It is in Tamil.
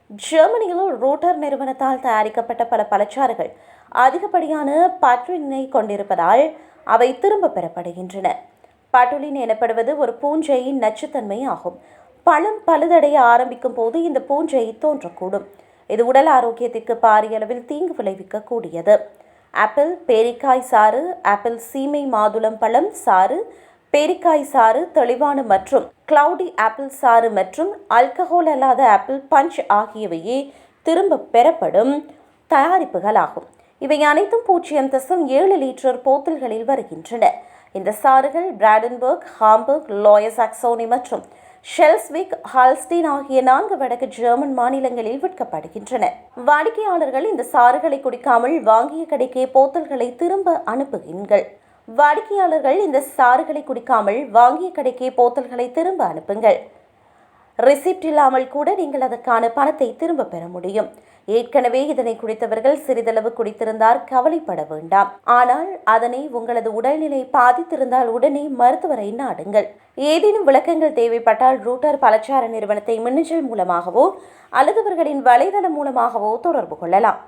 ஜெர்மனியில் ரூட்டர் நிறுவனத்தால் தயாரிக்கப்பட்ட பல பழச்சாறுகள் அதிகப்படியான பட்டுலினை கொண்டிருப்பதால் அவை திரும்ப பெறப்படுகின்றன. பட்டுலின் எனப்படுவது ஒரு பூஞ்சையின் நச்சுத்தன்மை ஆகும். பழம் பழுதடைய ஆரம்பிக்கும் போது இந்த பூஞ்சை தோன்றக்கூடும். இது உடல் ஆரோக்கியத்திற்கு பாரிய அளவில் தீங்கு விளைவிக்கக்கூடியது. ஆப்பிள் பேரிக்காய் சாறு, ஆப்பிள் சீமை மாதுளம் பழம் சாறு, பேரிக்காய் சாறு, தெளிவான மற்றும் கிளவுடி ஆப்பிள் சாறு மற்றும் ஆல்கஹால் அல்லாத ஆப்பிள் பஞ்ச் ஆகியவையே திரும்ப பெறப்படும் தயாரிப்புகளாகும். இவை அனைத்தும் 0.7 லிட்டர் போத்தல்களில் வருகின்றன. இந்த சாறுகள் பிராண்டன்பர்க், ஹாம்பர்க், லோயர் சாக்சோனி மற்றும் ஷெல்ஸ்விக், ஹால்ஸ்டீன் ஆகிய 4 வடக்கு ஜெர்மன் மாநிலங்களில் விற்கப்படுகின்றன. வாடிக்கையாளர்கள் இந்த சாறுகளை குடிக்காமல் வாங்கிய கடைக்கே போத்தல்களை திரும்ப அனுப்புங்கள். வாடிக்கையாளர்கள் இந்த சாறுகளை குடிக்காமல் வாங்கிய கடைக்கே போத்தல்களை திரும்ப அனுப்புங்கள். ரிசிப்ட் இல்லாமல் கூட நீங்கள் அதற்கான பணத்தை திரும்ப பெற முடியும். ஏற்கனவே இதனை குடித்தவர்கள் சிறிதளவு குடித்திருந்தால் கவலைப்பட வேண்டாம். ஆனால் அதனை உங்களது உடல்நிலை பாதித்திருந்தால் உடனே மருத்துவரை நாடுங்கள். ஏதேனும் விளக்கங்கள் தேவைப்பட்டால் ரூட்டர் பழச்சாறு நிறுவனத்தை மின்னஞ்சல் மூலமாகவோ அல்லது அவர்களின் வலைதளம் மூலமாகவோ தொடர்பு கொள்ளலாம்.